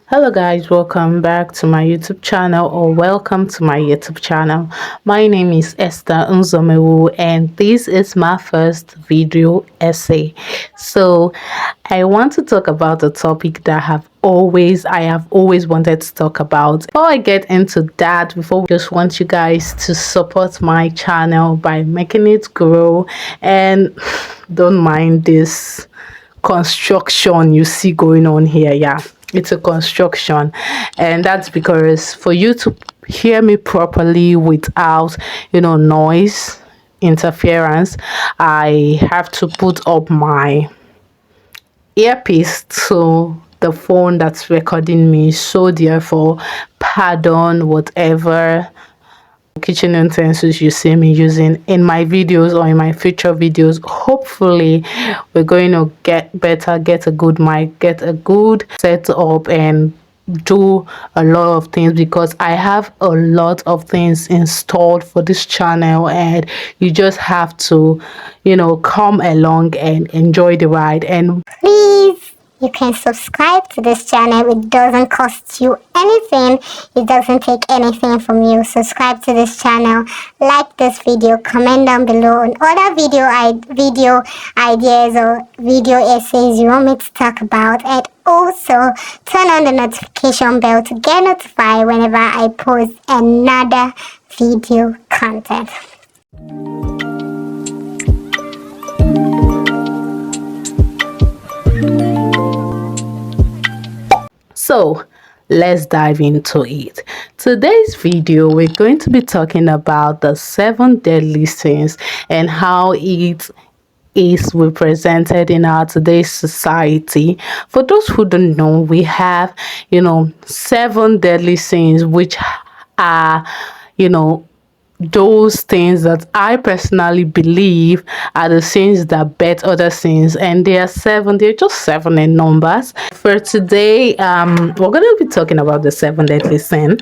Hello guys, welcome back to my YouTube channel, or welcome to my YouTube channel. My name is Esther Nzomewu and this is my first video essay. So I want to talk about a topic that I have always wanted to talk about. Before I get into that, I just want you guys to support my channel by making it grow, and don't mind this construction you see going on here. Yeah, it's a construction, and that's because for you to hear me properly without noise interference, I have to put up my earpiece to the phone that's recording me. So therefore, pardon whatever kitchen utensils you see me using in my videos or in my future videos. Hopefully we're going to get a good mic, get a good setup, and do a lot of things, because I have a lot of things installed for this channel, and you just have to come along and enjoy the ride. And Please, you can subscribe to this channel. It doesn't cost you anything. It doesn't take anything from you. Subscribe to this channel, like this video, comment down below on other video ideas or video essays you want me to talk about, and also turn on the notification bell to get notified whenever I post another video content. so let's dive into it. Today's video, we're going to be talking about the 7 deadly sins and how it is represented in our today's society. For those who don't know, we have 7 deadly sins, which are those things that I personally believe are the sins that bet other sins, and they are 7. They're just 7 in numbers. For today, we're going to be talking about the 7 deadly sin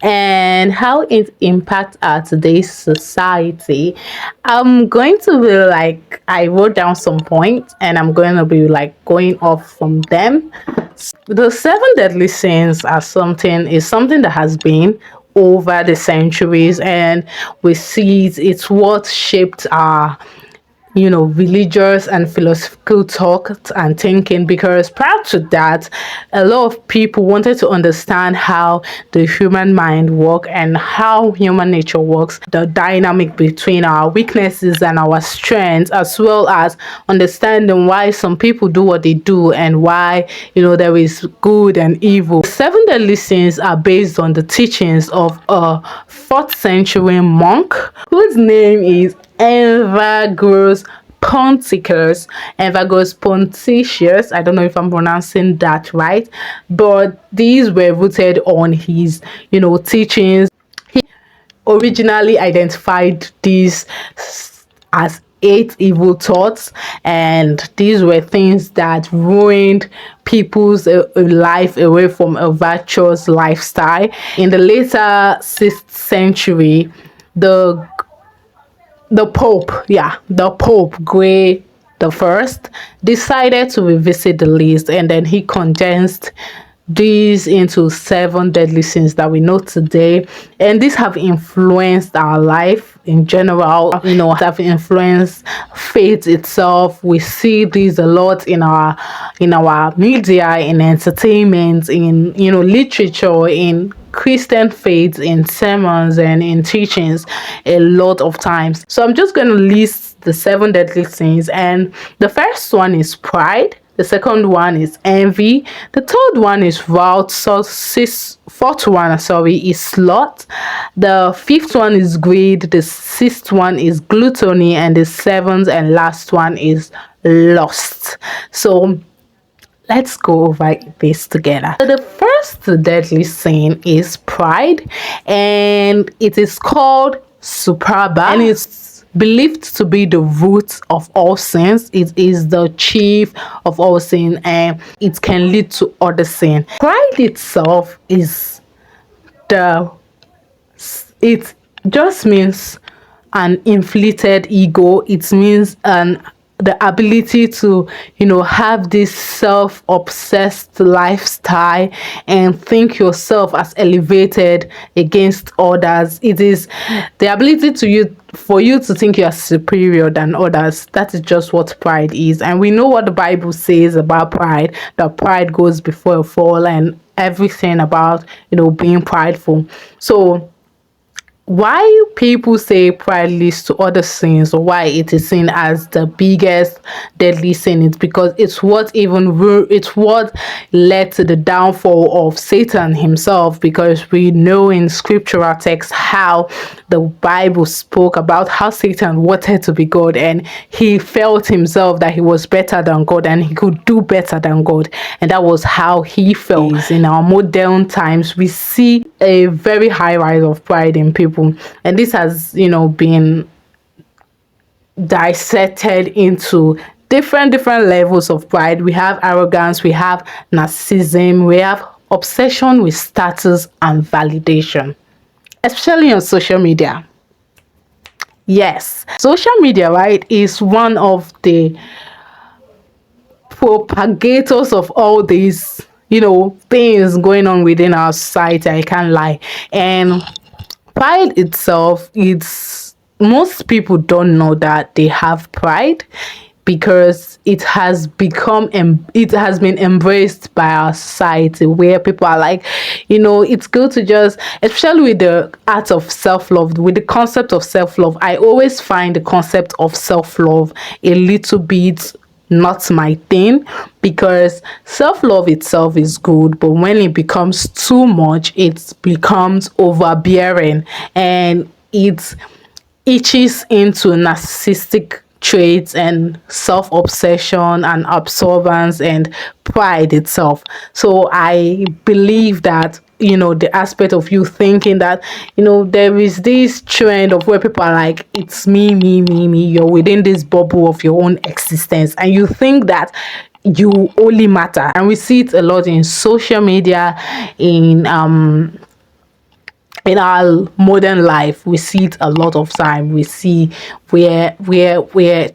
and how it impacts our today's society. I'm going to be like, I wrote down some points and I'm going to be like going off from them. The 7 deadly sins are something that has been over the centuries, and we see it's what shaped our religious and philosophical talk and thinking, because prior to that, a lot of people wanted to understand how the human mind works and how human nature works, the dynamic between our weaknesses and our strengths, as well as understanding why some people do what they do and why there is good and evil. 7 deadly sins are based on the teachings of a 4th century monk whose name is Evagrius Ponticus. I don't know if I'm pronouncing that right, but these were rooted on his teachings. He originally identified these as 8 evil thoughts, and these were things that ruined people's life away from a virtuous lifestyle. In the later 6th century, the Pope Gray the First decided to revisit the list, and then he condensed these into 7 deadly sins that we know today, and these have influenced our life in general. Have influenced faith itself. We see these a lot in our media, in entertainment, in literature, in Christian faith, in sermons and in teachings a lot of times. So I'm just going to list the 7 deadly sins, and the first one is pride. The second one is envy. The third one is wrath. Fourth one, is sloth. The 5th one is greed. The 6th one is gluttony, and the 7th and last one is lust. So let's go over this together. So the first deadly sin is pride, and it is called superba, and it's believed to be the root of all sins. It is the chief of all sin, and it can lead to other sin. Pride itself it just means an inflated ego. It means an the ability to, have this self-obsessed lifestyle and think yourself as elevated against others. It is the ability to you for you to think you're superior than others. That is just what pride is. And we know what the Bible says about pride, that pride goes before a fall, and everything about, being prideful. So why people say pride leads to other sins, or why it is seen as the biggest deadly sin, it's because it's what led to the downfall of Satan himself. Because we know in scriptural text how the Bible spoke about how Satan wanted to be God, and he felt himself that he was better than God and he could do better than God, and that was how he felt. In our modern times, we see a very high rise of pride in people, and this has, been dissected into different levels of pride. We have arrogance, we have narcissism, we have obsession with status and validation, especially on social media. Yes, social media, right, is one of the propagators of all these, things going on within our society. I can't lie. And pride itself, it's most people don't know that they have pride, because it has been embraced by our society, where people are like, it's good to just, especially with the art of self-love, with the concept of self-love. I always find the concept of self-love a little bit not my thing, because self-love itself is good, but when it becomes too much, it becomes overbearing, and it itches into narcissistic traits and self-obsession and absorbance and pride itself. So I believe that, the aspect of you thinking that, there is this trend of where people are like, it's me, you're within this bubble of your own existence, and you think that you only matter. And we see it a lot in social media, in our modern life. We see it a lot of time. We see where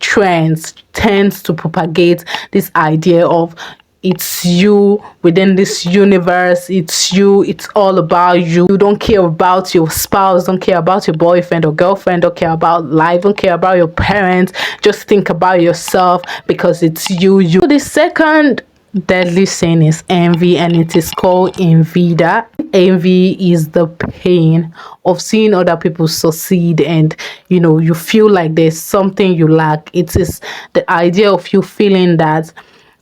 trends tends to propagate this idea of, it's you within this universe, it's you, it's all about you. You don't care about your spouse, don't care about your boyfriend or girlfriend, don't care about life, don't care about your parents, just think about yourself, because it's you. So the second deadly sin is envy, and it is called envidia. Envy is the pain of seeing other people succeed, and you feel like there's something you lack. It is the idea of you feeling that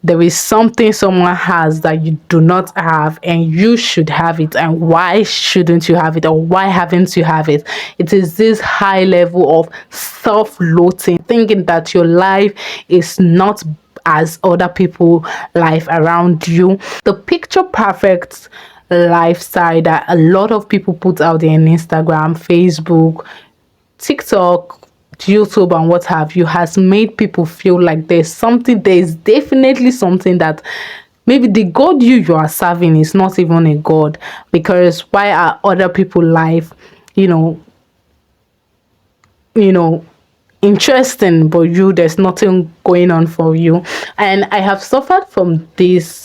there is something someone has that you do not have, and you should have it, and why shouldn't you have it, or why haven't you have it? It is this high level of self-loathing, thinking that your life is not as other people life around you. The picture perfect lifestyle that a lot of people put out there in Instagram, Facebook, TikTok, YouTube, and what have you, has made people feel like there's definitely something that maybe the God you are serving is not even a God, because why are other people life, you know interesting, but there's nothing going on for you? And I have suffered from this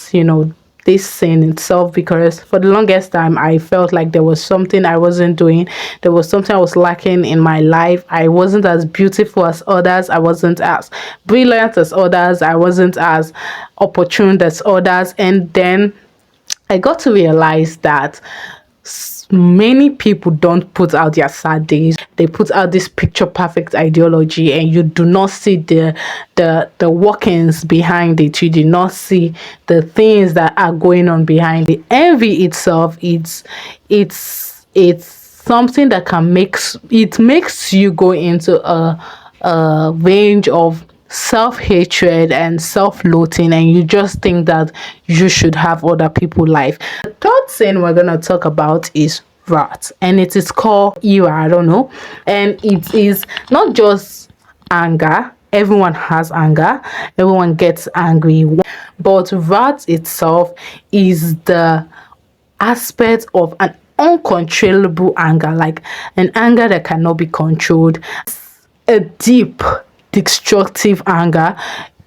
sin itself, because for the longest time I felt like there was something I wasn't doing, there was something I was lacking in my life. I wasn't as beautiful as others, I wasn't as brilliant as others, I wasn't as opportune as others. And then I got to realize that many people don't put out their sad days. They put out this picture perfect ideology, and you do not see the workings behind it. You do not see the things that are going on behind it. Envy itself, it's something that makes you go into a range of self-hatred and self-loathing, and you just think that you should have other people's life. The third sin we're going to talk about is wrath, and it is called ira. I don't know. And it is not just anger. Everyone has anger, everyone gets angry, but wrath itself is the aspect of an uncontrollable anger, like an anger that cannot be controlled. A deep destructive anger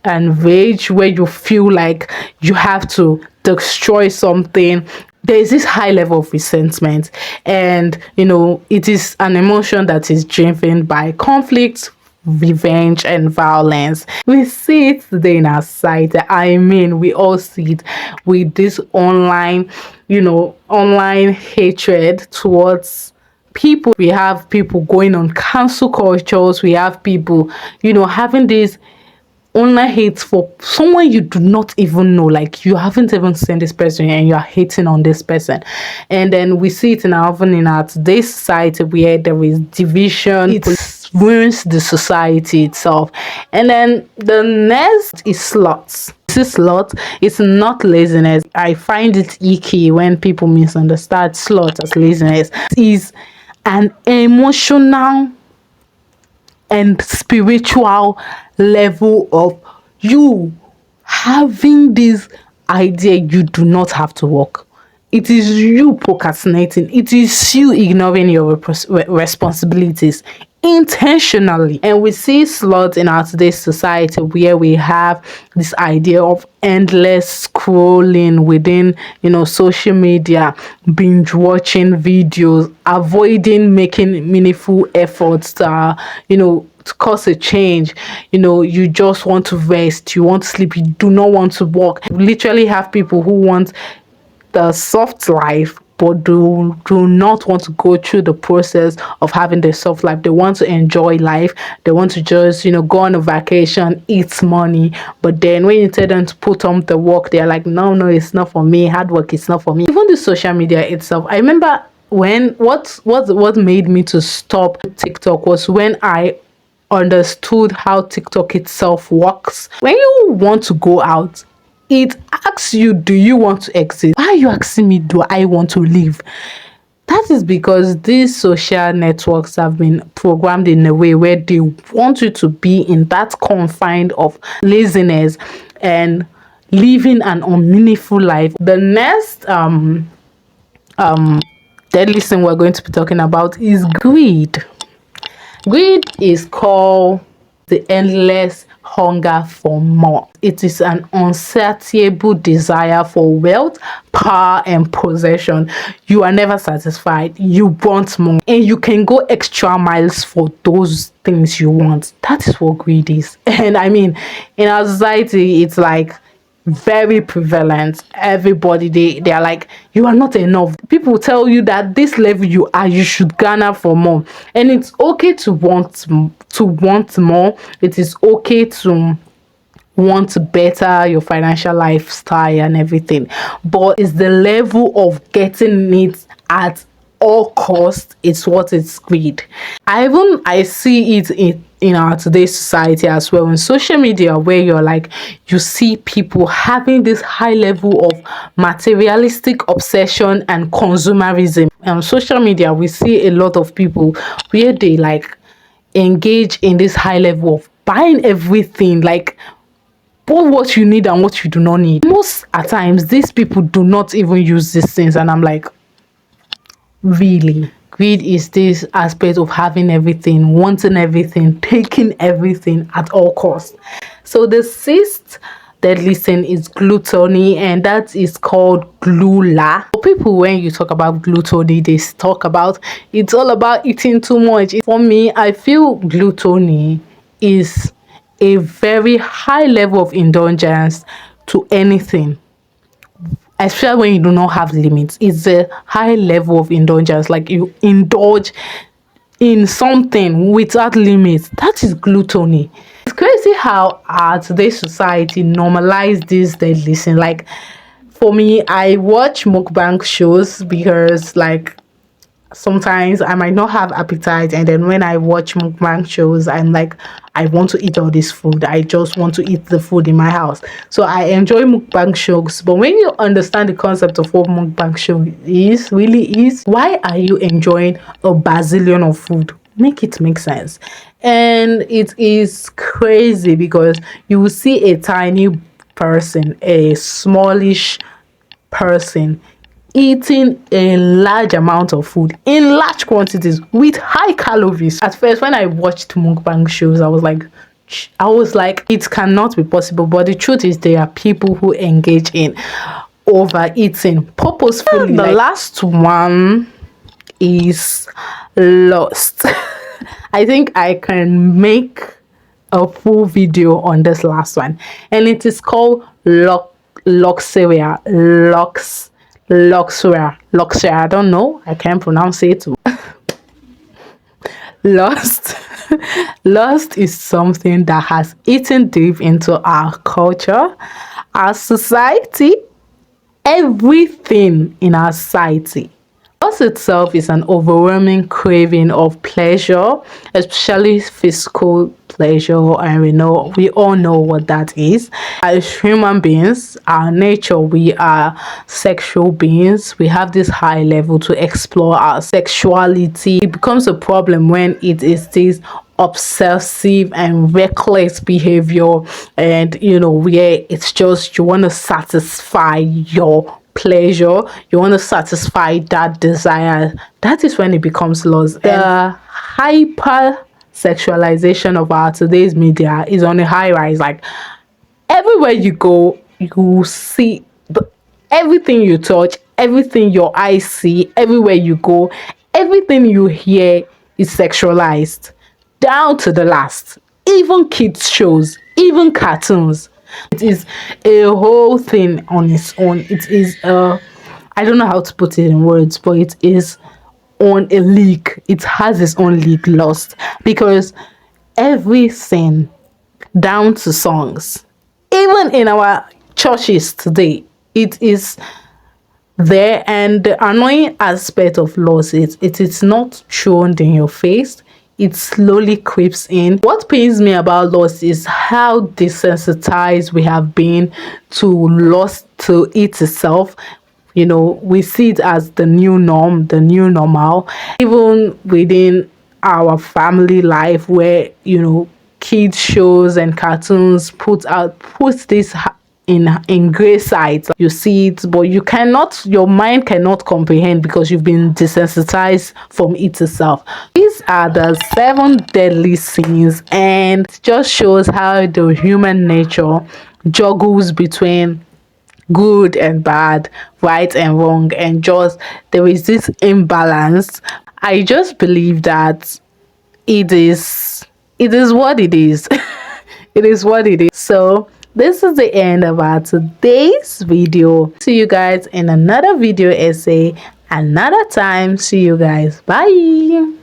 and rage, where you feel like you have to destroy something. There is this high level of resentment, and it is an emotion that is driven by conflict, revenge, and violence. We see it today in our society. I mean, we all see it with this online hatred towards people. We have people going on cancel cultures. We have people having this online hate for someone you do not even know, like you haven't even seen this person and you are hating on this person. And then we see it even in our today's society, where there is division. It ruins the society itself. And then the next is slots. This is slot. It's not laziness. I find it icky when people misunderstand slot as laziness. It is an emotional and spiritual level of you having this idea you do not have to work. It is you procrastinating. It is you ignoring your responsibilities intentionally. And we see slots in our today's society, where we have this idea of endless scrolling within social media, binge watching videos, avoiding making meaningful efforts to to cause a change. You just want to rest, you want to sleep, you do not want to work. We literally have people who want the soft life but do not want to go through the process of having the soft life. They want to enjoy life. They want to just go on a vacation, eat money. But then when you tell them to put on the work, they're like, no, it's not for me. Hard work is not for me. Even the social media itself, I remember when what made me to stop TikTok was when I understood how TikTok itself works. When you want to go out, it asks you, do you want to exit? Why are you asking me, do I want to leave? That is because these social networks have been programmed in a way where they want you to be in that confine of laziness and living an unmeaningful life. The next deadly sin we're going to be talking about is greed. Greed is called the endless hunger for more. It is an unsatiable desire for wealth, power, and possession. You are never satisfied. You want more, and you can go extra miles for those things you want. That is what greed is. And I mean, in our society, it's like very prevalent. Everybody, they are like, you are not enough. People tell you that this level you are, you should garner for more. And it's okay to want more. It is okay to want better your financial lifestyle and everything, but it's the level of getting it at all costs. It's what it's greed. I see it in our today's society as well, in social media, where you see people having this high level of materialistic obsession and consumerism. On social media, we see a lot of people where they engage in this high level of buying everything, like both what you need and what you do not need. Most at times, these people do not even use these things, and I'm like, really? Greed is this aspect of having everything, wanting everything, taking everything at all costs. So the sixth deadly sin is gluttony, and that is called glula. For people, when you talk about gluttony, they talk about it's all about eating too much. For me, I feel gluttony is a very high level of indulgence to anything, especially when you do not have limits. It's a high level of indulgence, like you indulge in something without limits. That is gluttony. It's crazy how today's society normalize this deadly sin. Like, for me, I watch mukbang shows because sometimes I might not have appetite, and then when I watch mukbang shows, I'm like, I want to eat all this food. I just want to eat the food in my house. So I enjoy mukbang shows. But when you understand the concept of what mukbang show is, why are you enjoying a bazillion of food? Make it make sense. And it is crazy because you will see a tiny person, a smallish person, eating a large amount of food in large quantities with high calories. At first, when I watched mukbang shows, I was like, I was like, it cannot be possible. But the truth is, there are people who engage in overeating purposefully. The last one is lost. I think I can make a full video on this last one, and it is called Loxeria. Loxeria. I don't know. I can't pronounce it. Lost. Lust is something that has eaten deep into our culture, our society, everything in our society. Lust itself is an overwhelming craving of pleasure, especially physical pleasure, and we all know what that is. As human beings, our nature, we are sexual beings. We have this high level to explore our sexuality. It becomes a problem when it is this obsessive and reckless behavior, and where it's just you want to satisfy your pleasure, you want to satisfy that desire. That is when it becomes lust. The hyper sexualization of our today's media is on a high rise. Like, everywhere you go, you see everything you touch, everything your eyes see, everywhere you go, everything you hear is sexualized down to the last. Even kids shows, even cartoons. It is a whole thing on its own. It is I don't know how to put it in words, but it is on a league. It has its own league, lost, because everything down to songs, even in our churches today, it is there. And the annoying aspect of loss is it is not shown in your face, it slowly creeps in. What pains me about loss is how desensitized we have been to loss, to it itself. We see it as the new norm, the new normal, even within our family life, where kids shows and cartoons put this in gray sites. You see it, but your mind cannot comprehend because you've been desensitized from it itself. These are the 7 deadly sins, and it just shows how the human nature juggles between good and bad, right and wrong, and just there is this imbalance. I just believe that it is what it is. It is what it is. So this is the end of our today's video. See you guys in another video essay another time. See you guys. Bye.